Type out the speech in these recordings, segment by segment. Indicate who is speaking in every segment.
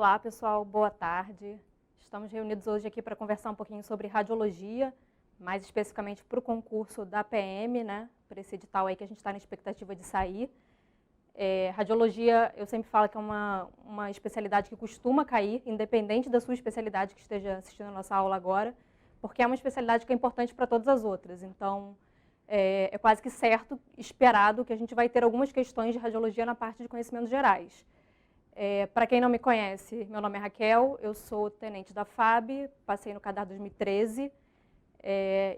Speaker 1: Olá, pessoal, boa tarde. Estamos reunidos hoje aqui para conversar um pouquinho sobre radiologia, mais especificamente para o concurso da PM, né? Para esse edital aí que a gente está na expectativa de sair. Radiologia, eu sempre falo que é uma especialidade que costuma cair, independente da sua especialidade que esteja assistindo a nossa aula agora, porque é uma especialidade que é importante para todas as outras. Então, é quase que certo, esperado, que a gente vai ter algumas questões de radiologia na parte de conhecimentos gerais. Para quem não me conhece, meu nome é Raquel, eu sou tenente da FAB, passei no CADAR 2013,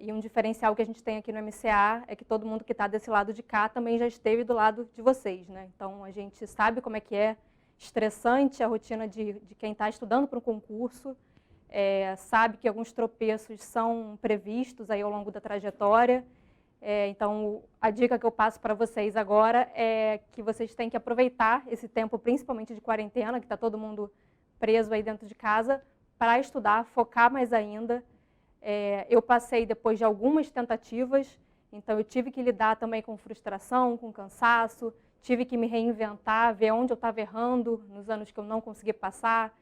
Speaker 1: e um diferencial que a gente tem aqui no MCA é que todo mundo que está desse lado de cá também já esteve do lado de vocês, né? Então, a gente sabe como é estressante a rotina de quem está estudando para um concurso, sabe que alguns tropeços são previstos aí ao longo da trajetória. Então, a dica que eu passo para vocês agora é que vocês têm que aproveitar esse tempo, principalmente de quarentena, que está todo mundo preso aí dentro de casa, para estudar, focar mais ainda. Eu passei depois de algumas tentativas, então eu tive que lidar também com frustração, com cansaço, tive que me reinventar, ver onde eu estava errando nos anos que eu não consegui passar.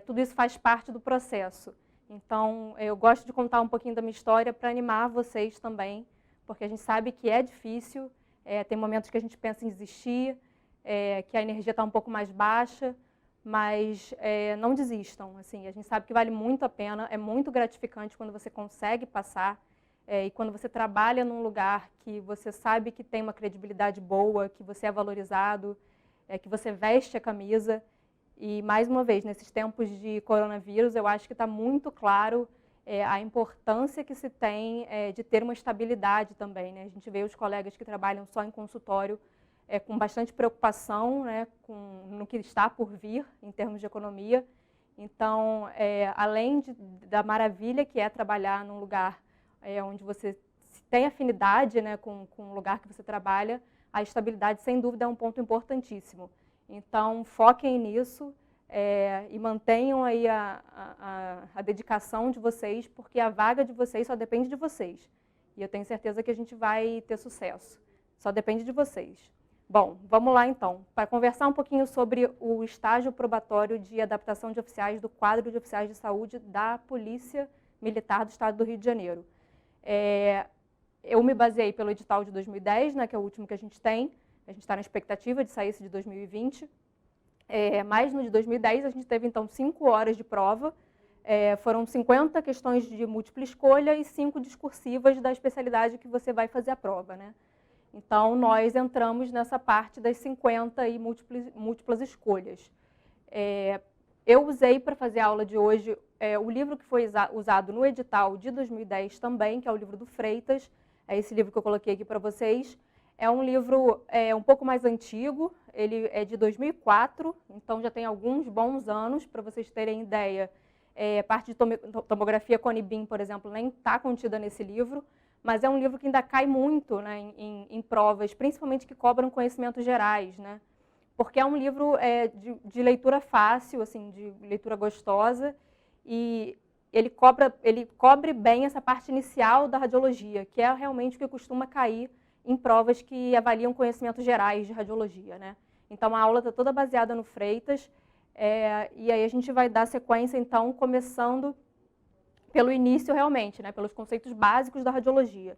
Speaker 1: Tudo isso faz parte do processo. Então, eu gosto de contar um pouquinho da minha história para animar vocês também, porque a gente sabe que é difícil, tem momentos que a gente pensa em desistir, que a energia está um pouco mais baixa, mas não desistam. Assim, a gente sabe que vale muito a pena, é muito gratificante quando você consegue passar, e quando você trabalha num lugar que você sabe que tem uma credibilidade boa, que você é valorizado, que você veste a camisa. E, mais uma vez, nesses tempos de coronavírus, eu acho que está muito claro a importância que se tem de ter uma estabilidade também, né? A gente vê os colegas que trabalham só em consultório com bastante preocupação, né, no que está por vir em termos de economia. Então, além da maravilha que é trabalhar num lugar onde você tem afinidade, né, com o lugar que você trabalha, a estabilidade, sem dúvida, é um ponto importantíssimo. Então, foquem nisso. E mantenham aí a dedicação de vocês, porque a vaga de vocês só depende de vocês. E eu tenho certeza que a gente vai ter sucesso. Só depende de vocês. Bom, vamos lá então, para conversar um pouquinho sobre o estágio probatório de adaptação de oficiais do quadro de oficiais de saúde da Polícia Militar do Estado do Rio de Janeiro. Eu me baseei pelo edital de 2010, né, que é o último que a gente tem. A gente está na expectativa de sair esse de 2020. Mas no de 2010 a gente teve então 5 horas de prova, foram 50 questões de múltipla escolha e 5 discursivas da especialidade que você vai fazer a prova, né? Então nós entramos nessa parte das 50 e múltiplas escolhas. Eu usei para fazer a aula de hoje o livro que foi usado no edital de 2010 também, que é o livro do Freitas, é esse livro que eu coloquei aqui para vocês. É um livro um pouco mais antigo, ele é de 2004, então já tem alguns bons anos, para vocês terem ideia. Parte de tomografia Cone-Beam, por exemplo, nem está contida nesse livro, mas é um livro que ainda cai muito, né, em provas, principalmente que cobram conhecimentos gerais, né? Porque é um livro de leitura fácil, assim, de leitura gostosa, e ele cobre bem essa parte inicial da radiologia, que é realmente o que costuma cair em provas que avaliam conhecimentos gerais de radiologia, né? Então, a aula está toda baseada no Freitas, e aí a gente vai dar sequência, então, começando pelo início realmente, né, pelos conceitos básicos da radiologia.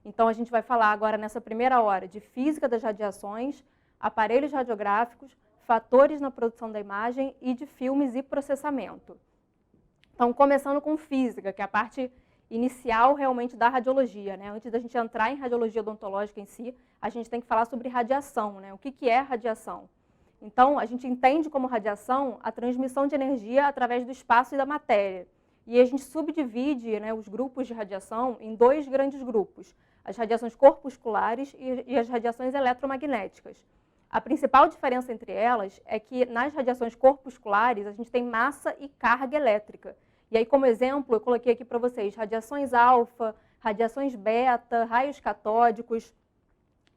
Speaker 1: Então, a gente vai falar agora, nessa primeira hora, de física das radiações, aparelhos radiográficos, fatores na produção da imagem e de filmes e processamento. Então, começando com física, que é a parte inicial realmente da radiologia, né? Antes da gente entrar em radiologia odontológica em si, a gente tem que falar sobre radiação, né? O que é radiação? Então, a gente entende como radiação a transmissão de energia através do espaço e da matéria. E a gente subdivide, né, os grupos de radiação em 2 grandes grupos, as radiações corpusculares e as radiações eletromagnéticas. A principal diferença entre elas é que nas radiações corpusculares a gente tem massa e carga elétrica. E aí, como exemplo, eu coloquei aqui para vocês radiações alfa, radiações beta, raios catódicos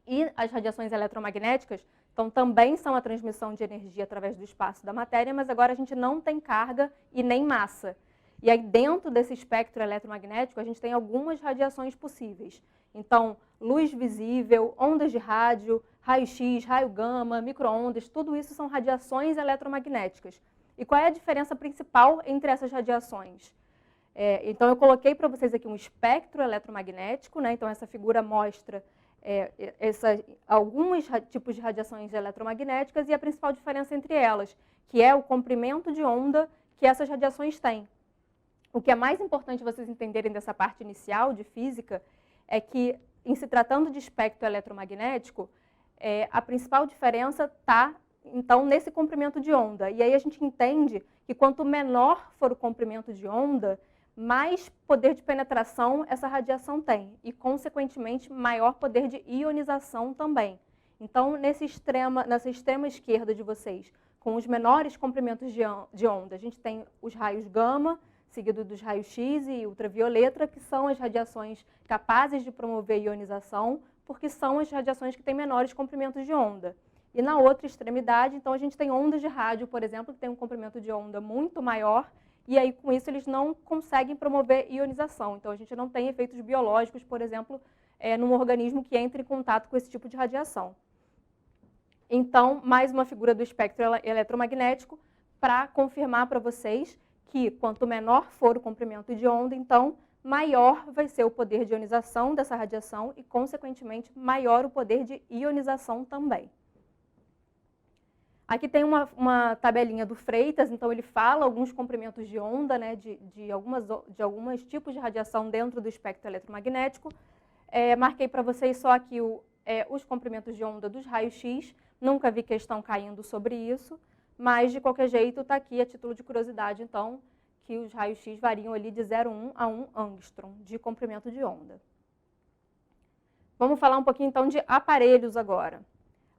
Speaker 1: e as radiações eletromagnéticas. Então, também são a transmissão de energia através do espaço e da matéria, mas agora a gente não tem carga e nem massa. E aí, dentro desse espectro eletromagnético, a gente tem algumas radiações possíveis. Então, luz visível, ondas de rádio, raio-x, raio gama, micro-ondas, tudo isso são radiações eletromagnéticas. E qual é a diferença principal entre essas radiações? Então, eu coloquei para vocês aqui um espectro eletromagnético, né? Então, essa figura mostra alguns tipos de radiações eletromagnéticas e a principal diferença entre elas, que é o comprimento de onda que essas radiações têm. O que é mais importante vocês entenderem dessa parte inicial de física é que, em se tratando de espectro eletromagnético, a principal diferença está, então, nesse comprimento de onda. E aí a gente entende que quanto menor for o comprimento de onda, mais poder de penetração essa radiação tem e, consequentemente, maior poder de ionização também. Então, nessa extrema esquerda de vocês, com os menores comprimentos de onda, a gente tem os raios gama, seguido dos raios X e ultravioleta, que são as radiações capazes de promover ionização, porque são as radiações que têm menores comprimentos de onda. E na outra extremidade, então, a gente tem ondas de rádio, por exemplo, que tem um comprimento de onda muito maior, e aí, com isso, eles não conseguem promover ionização. Então, a gente não tem efeitos biológicos, por exemplo, num organismo que entre em contato com esse tipo de radiação. Então, mais uma figura do espectro eletromagnético para confirmar para vocês que quanto menor for o comprimento de onda, então, maior vai ser o poder de ionização dessa radiação e, consequentemente, maior o poder de ionização também. Aqui tem uma tabelinha do Freitas, então ele fala alguns comprimentos de onda, né, de alguns tipos de radiação dentro do espectro eletromagnético. Marquei para vocês só aqui os comprimentos de onda dos raios X, nunca vi questão caindo sobre isso, mas de qualquer jeito está aqui a título de curiosidade, então, que os raios X variam ali de 0,1 a 1 angstrom de comprimento de onda. Vamos falar um pouquinho então de aparelhos agora.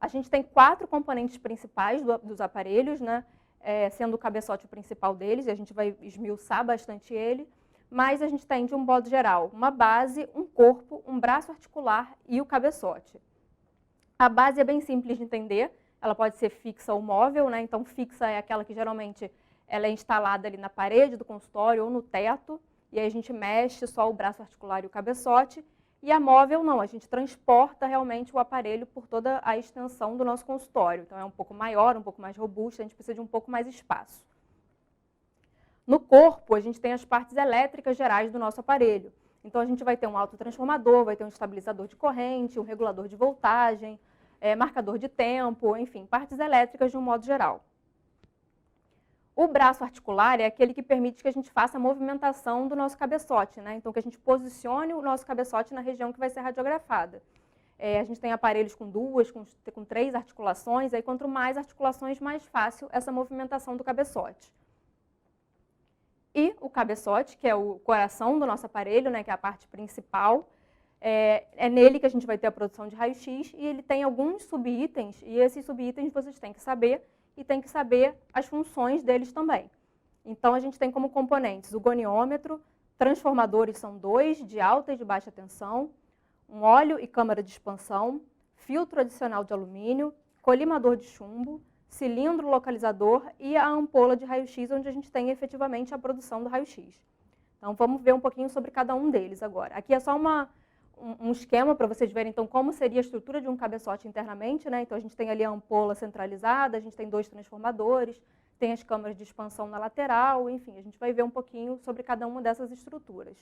Speaker 1: A gente tem 4 componentes principais dos aparelhos, né? Sendo o cabeçote o principal deles, e a gente vai esmiuçar bastante ele, mas a gente tem, de um modo geral, uma base, um corpo, um braço articular e o cabeçote. A base é bem simples de entender, ela pode ser fixa ou móvel, né? Então fixa é aquela que geralmente ela é instalada ali na parede do consultório ou no teto, e aí a gente mexe só o braço articular e o cabeçote. E a móvel não, a gente transporta realmente o aparelho por toda a extensão do nosso consultório. Então é um pouco maior, um pouco mais robusto, a gente precisa de um pouco mais espaço. No corpo, a gente tem as partes elétricas gerais do nosso aparelho. Então a gente vai ter um autotransformador, vai ter um estabilizador de corrente, um regulador de voltagem, marcador de tempo, enfim, partes elétricas de um modo geral. O braço articular é aquele que permite que a gente faça a movimentação do nosso cabeçote, né? Então, que a gente posicione o nosso cabeçote na região que vai ser radiografada. A gente tem aparelhos com 2, com 3 articulações, aí quanto mais articulações, mais fácil essa movimentação do cabeçote. E o cabeçote, que é o coração do nosso aparelho, né, que é a parte principal, é nele que a gente vai ter a produção de raio-x, e ele tem alguns subitens, e esses subitens vocês têm que saber, e tem que saber as funções deles também. Então, a gente tem como componentes o goniômetro, transformadores são 2, de alta e de baixa tensão, um óleo e câmara de expansão, filtro adicional de alumínio, colimador de chumbo, cilindro localizador e a ampola de raio-x, onde a gente tem efetivamente a produção do raio-x. Então, vamos ver um pouquinho sobre cada um deles agora. Aqui é só um esquema para vocês verem, então, como seria a estrutura de um cabeçote internamente, né? Então, a gente tem ali a ampola centralizada, a gente tem 2 transformadores, tem as câmaras de expansão na lateral, enfim, a gente vai ver um pouquinho sobre cada uma dessas estruturas.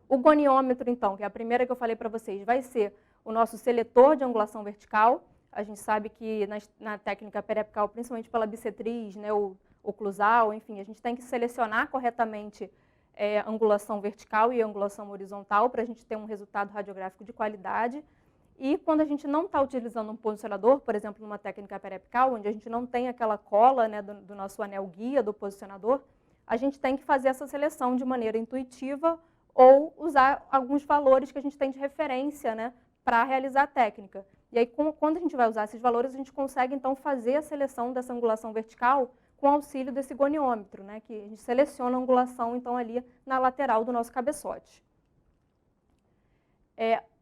Speaker 1: O goniômetro, então, que é a primeira que eu falei para vocês, vai ser o nosso seletor de angulação vertical. A gente sabe que na técnica periapical, principalmente pela bissetriz, né, ou oclusal, enfim, a gente tem que selecionar corretamente angulação vertical e angulação horizontal para a gente ter um resultado radiográfico de qualidade. E quando a gente não está utilizando um posicionador, por exemplo, numa técnica periapical, onde a gente não tem aquela cola, né, do nosso anel guia do posicionador, a gente tem que fazer essa seleção de maneira intuitiva ou usar alguns valores que a gente tem de referência, né, para realizar a técnica. E aí, quando a gente vai usar esses valores, a gente consegue, então, fazer a seleção dessa angulação vertical com auxílio desse goniômetro, né, que a gente seleciona a angulação, então, ali na lateral do nosso cabeçote.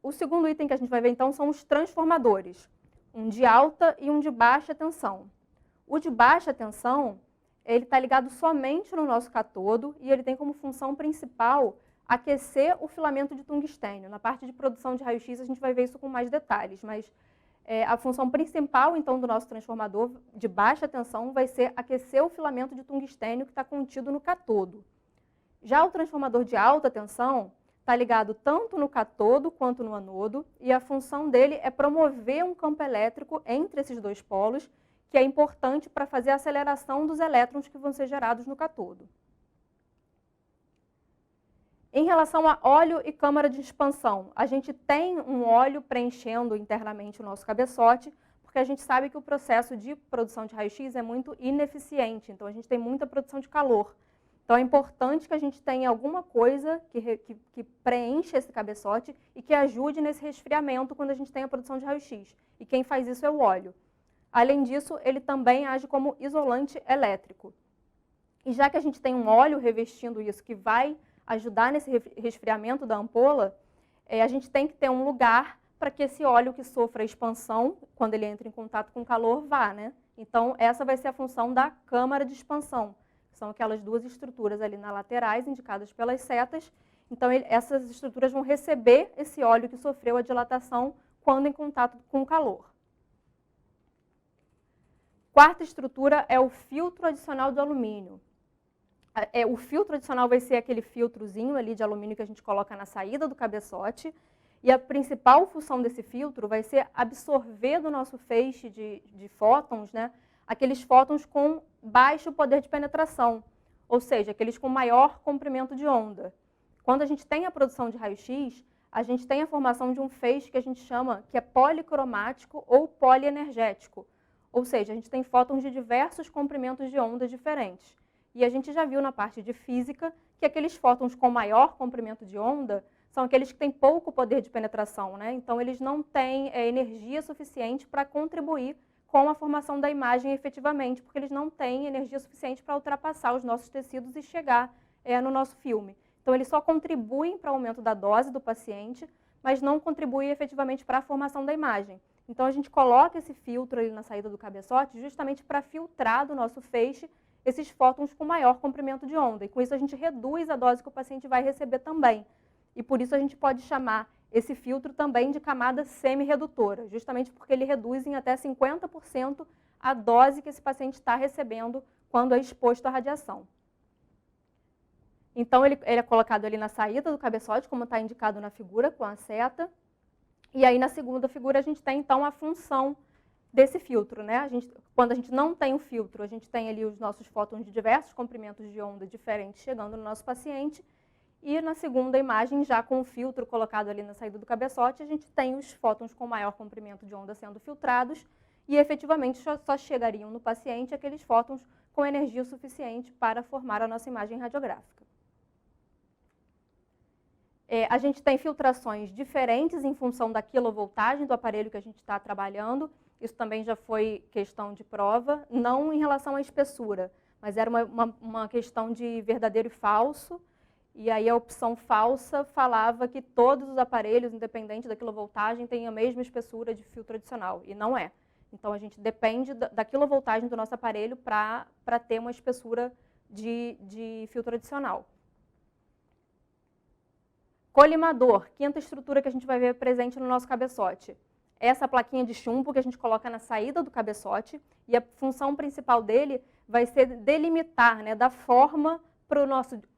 Speaker 1: O segundo item que a gente vai ver, então, são os transformadores, um de alta e um de baixa tensão. O de baixa tensão, ele está ligado somente no nosso cátodo e ele tem como função principal aquecer o filamento de tungstênio. Na parte de produção de raio-x, a gente vai ver isso com mais detalhes, mas A função principal, então, do nosso transformador de baixa tensão vai ser aquecer o filamento de tungstênio que está contido no catodo. Já o transformador de alta tensão está ligado tanto no catodo quanto no anodo, e a função dele é promover um campo elétrico entre esses dois polos, que é importante para fazer a aceleração dos elétrons que vão ser gerados no catodo. Em relação a óleo e câmara de expansão, a gente tem um óleo preenchendo internamente o nosso cabeçote, porque a gente sabe que o processo de produção de raio-x é muito ineficiente, então a gente tem muita produção de calor. Então é importante que a gente tenha alguma coisa que preencha esse cabeçote e que ajude nesse resfriamento quando a gente tem a produção de raio-x. E quem faz isso é o óleo. Além disso, ele também age como isolante elétrico. E já que a gente tem um óleo revestindo isso que vai ajudar nesse resfriamento da ampola, a gente tem que ter um lugar para que esse óleo que sofra expansão, quando ele entra em contato com o calor, vá, né? Então, essa vai ser a função da câmara de expansão. São aquelas duas estruturas ali nas laterais, indicadas pelas setas. Então, essas estruturas vão receber esse óleo que sofreu a dilatação quando em contato com o calor. Quarta estrutura é o filtro adicional do alumínio. O filtro adicional vai ser aquele filtrozinho ali de alumínio que a gente coloca na saída do cabeçote, e a principal função desse filtro vai ser absorver do nosso feixe de fótons, né, aqueles fótons com baixo poder de penetração, ou seja, aqueles com maior comprimento de onda. Quando a gente tem a produção de raio-x, a gente tem a formação de um feixe que a gente chama que é policromático ou polienergético, ou seja, a gente tem fótons de diversos comprimentos de onda diferentes. E a gente já viu na parte de física que aqueles fótons com maior comprimento de onda são aqueles que têm pouco poder de penetração, né? Então, eles não têm energia suficiente para contribuir com a formação da imagem efetivamente, porque eles não têm energia suficiente para ultrapassar os nossos tecidos e chegar no nosso filme. Então, eles só contribuem para o aumento da dose do paciente, mas não contribuem efetivamente para a formação da imagem. Então, a gente coloca esse filtro ali na saída do cabeçote justamente para filtrar do nosso feixe esses fótons com maior comprimento de onda. E com isso a gente reduz a dose que o paciente vai receber também. E por isso a gente pode chamar esse filtro também de camada semi-redutora, justamente porque ele reduz em até 50% a dose que esse paciente está recebendo quando é exposto à radiação. Então ele é colocado ali na saída do cabeçote, como está indicado na figura, com a seta. E aí na segunda figura a gente tem então a função desse filtro, né? Quando a gente não tem um filtro, a gente tem ali os nossos fótons de diversos comprimentos de onda diferentes chegando no nosso paciente, e na segunda imagem, já com o filtro colocado ali na saída do cabeçote, a gente tem os fótons com maior comprimento de onda sendo filtrados, e efetivamente só chegariam no paciente aqueles fótons com energia suficiente para formar a nossa imagem radiográfica. A gente tem filtrações diferentes em função da quilovoltagem do aparelho que a gente está trabalhando. Isso também já foi questão de prova, não em relação à espessura, mas era uma questão de verdadeiro e falso. E aí a opção falsa falava que todos os aparelhos, independente da quilovoltagem, têm a mesma espessura de filtro adicional, e não é. Então a gente depende da quilovoltagem do nosso aparelho para ter uma espessura de filtro adicional. Colimador, quinta estrutura que a gente vai ver presente no nosso cabeçote. Essa plaquinha de chumbo que a gente coloca na saída do cabeçote, e a função principal dele vai ser delimitar, né, da forma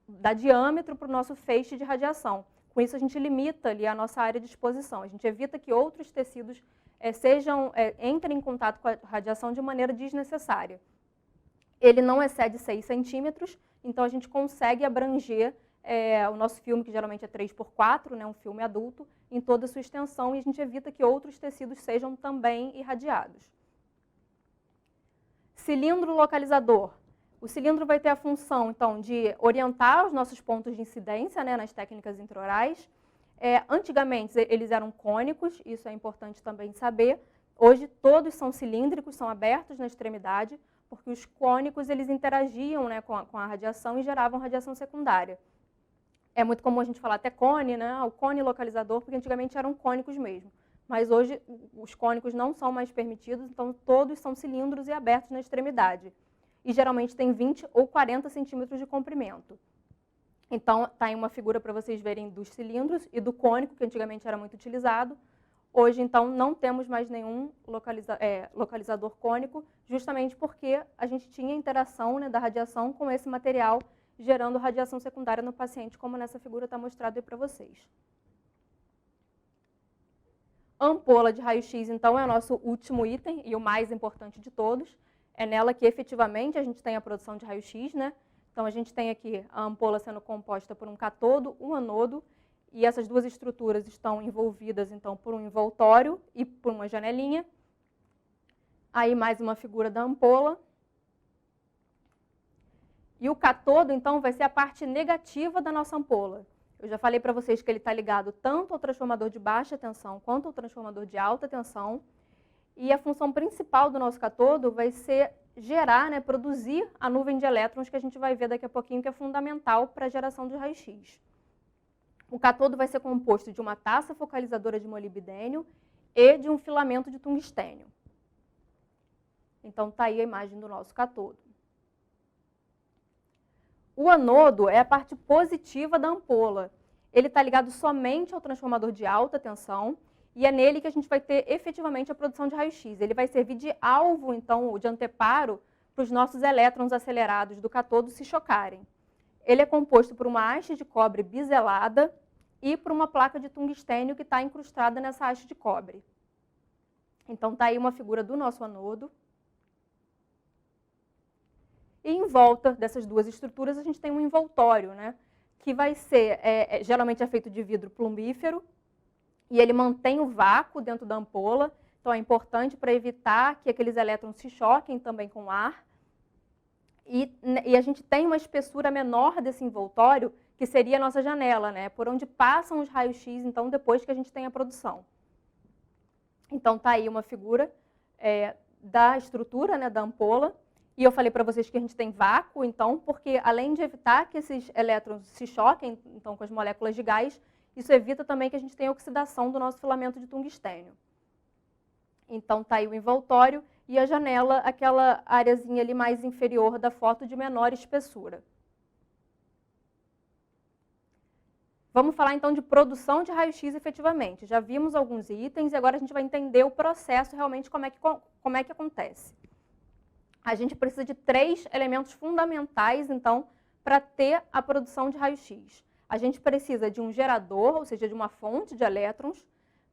Speaker 1: da diâmetro para o nosso feixe de radiação. Com isso a gente limita ali a nossa área de exposição, a gente evita que outros tecidos entrem em contato com a radiação de maneira desnecessária. Ele não excede 6 centímetros, então a gente consegue abranger o nosso filme, que geralmente é 3x4, né, um filme adulto, em toda a sua extensão, e a gente evita que outros tecidos sejam também irradiados. Cilindro localizador. O cilindro vai ter a função, então, de orientar os nossos pontos de incidência, né, nas técnicas intraorais. Antigamente, eles eram cônicos, isso é importante também saber. Hoje, todos são cilíndricos, são abertos na extremidade, porque os cônicos eles interagiam, né, com a radiação e geravam radiação secundária. É muito comum a gente falar até cone, né? O cone localizador, porque antigamente eram cônicos mesmo. Mas hoje os cônicos não são mais permitidos, então todos são cilindros e abertos na extremidade. E geralmente tem 20 ou 40 centímetros de comprimento. Então, está aí uma figura para vocês verem dos cilindros e do cônico, que antigamente era muito utilizado. Hoje, então, não temos mais nenhum localizador cônico, justamente porque a gente tinha interação, né, da radiação com esse material, gerando radiação secundária no paciente, como nessa figura está mostrado aí para vocês. A ampola de raio-x, então, é o nosso último item e o mais importante de todos. É nela que, efetivamente, a gente tem a produção de raio-x, né? Então, a gente tem aqui a ampola sendo composta por um catodo, um anodo, e essas duas estruturas estão envolvidas, então, por um envoltório e por uma janelinha. Aí, mais uma figura da ampola. E o catodo, então, vai ser a parte negativa da nossa ampola. Eu já falei para vocês que ele está ligado tanto ao transformador de baixa tensão quanto ao transformador de alta tensão. E a função principal do nosso catodo vai ser gerar, né, produzir a nuvem de elétrons que a gente vai ver daqui a pouquinho, que é fundamental para a geração de raio-x. O catodo vai ser composto de uma taça focalizadora de molibdênio e de um filamento de tungstênio. Então, está aí a imagem do nosso catodo. O anodo é a parte positiva da ampola. Ele está ligado somente ao transformador de alta tensão e é nele que a gente vai ter efetivamente a produção de raio-x. Ele vai servir de alvo, então, de anteparo para os nossos elétrons acelerados do catodo se chocarem. Ele é composto por uma haste de cobre biselada e por uma placa de tungstênio que está incrustada nessa haste de cobre. Então, está aí uma figura do nosso anodo. E em volta dessas duas estruturas, a gente tem um envoltório, né? Que vai ser, geralmente é feito de vidro plumbífero, e ele mantém o vácuo dentro da ampola, então é importante para evitar que aqueles elétrons se choquem também com o ar. E a gente tem uma espessura menor desse envoltório, que seria a nossa janela, né? Por onde passam os raios-x, então, depois que a gente tem a produção. Então, está aí uma figura da estrutura, né, da ampola. E eu falei para vocês que a gente tem vácuo, então, porque além de evitar que esses elétrons se choquem, então, com as moléculas de gás, isso evita também que a gente tenha oxidação do nosso filamento de tungstênio. Então, está aí o envoltório e a janela, aquela areazinha ali mais inferior da foto de menor espessura. Vamos falar, então, de produção de raio-x efetivamente. Já vimos alguns itens e agora a gente vai entender o processo realmente, como é que acontece. A gente precisa de 3 elementos fundamentais, então, para ter a produção de raio-x. A gente precisa de um gerador, ou seja, de uma fonte de elétrons.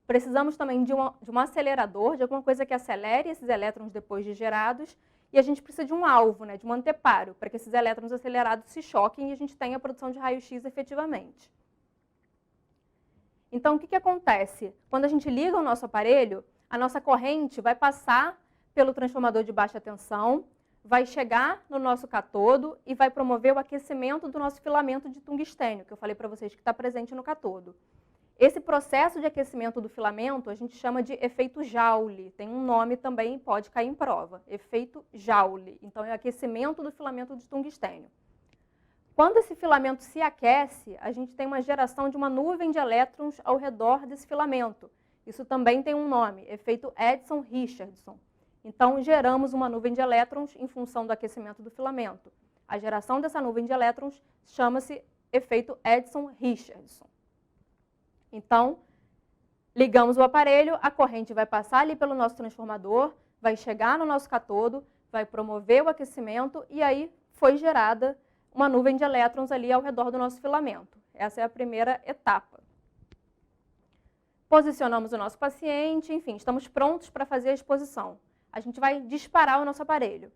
Speaker 1: Precisamos também de um acelerador, de alguma coisa que acelere esses elétrons depois de gerados. E a gente precisa de um alvo, né, de um anteparo, para que esses elétrons acelerados se choquem e a gente tenha a produção de raio-x efetivamente. Então, o que acontece? Quando a gente liga o nosso aparelho, a nossa corrente vai passar pelo transformador de baixa tensão, vai chegar no nosso catodo e vai promover o aquecimento do nosso filamento de tungstênio, que eu falei para vocês que está presente no catodo. Esse processo de aquecimento do filamento a gente chama de efeito Joule. Tem um nome também, pode cair em prova, efeito Joule. Então, é o aquecimento do filamento de tungstênio. Quando esse filamento se aquece, a gente tem uma geração de uma nuvem de elétrons ao redor desse filamento. Isso também tem um nome, efeito Edson-Richardson. Então, geramos uma nuvem de elétrons em função do aquecimento do filamento. A geração dessa nuvem de elétrons chama-se efeito Edson-Richardson. Então, ligamos o aparelho, a corrente vai passar ali pelo nosso transformador, vai chegar no nosso catodo, vai promover o aquecimento e aí foi gerada uma nuvem de elétrons ali ao redor do nosso filamento. Essa é a primeira etapa. Posicionamos o nosso paciente, enfim, estamos prontos para fazer a exposição. A gente vai disparar o nosso aparelho.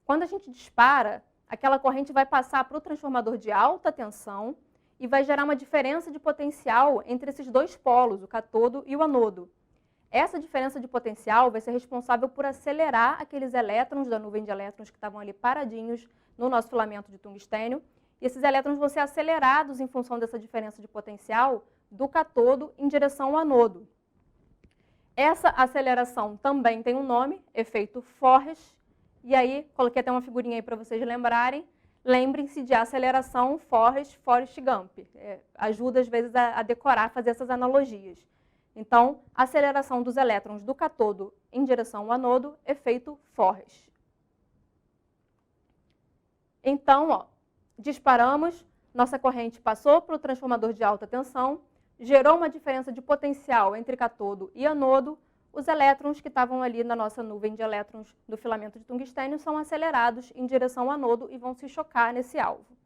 Speaker 1: Quando a gente dispara, aquela corrente vai passar para o transformador de alta tensão e vai gerar uma diferença de potencial entre esses dois polos, o catodo e o anodo. Essa diferença de potencial vai ser responsável por acelerar aqueles elétrons da nuvem de elétrons que estavam ali paradinhos no nosso filamento de tungstênio. E esses elétrons vão ser acelerados em função dessa diferença de potencial do catodo em direção ao anodo. Essa aceleração também tem um nome, efeito Forrest, e aí coloquei até uma figurinha aí para vocês lembrarem. Lembrem-se de aceleração Forrest Gump. Ajuda às vezes a decorar, fazer essas analogias. Então, aceleração dos elétrons do catodo em direção ao anodo, efeito Forrest. Então, disparamos, nossa corrente passou para o transformador de alta tensão, gerou uma diferença de potencial entre cátodo e anodo, os elétrons que estavam ali na nossa nuvem de elétrons do filamento de tungstênio são acelerados em direção ao anodo e vão se chocar nesse alvo.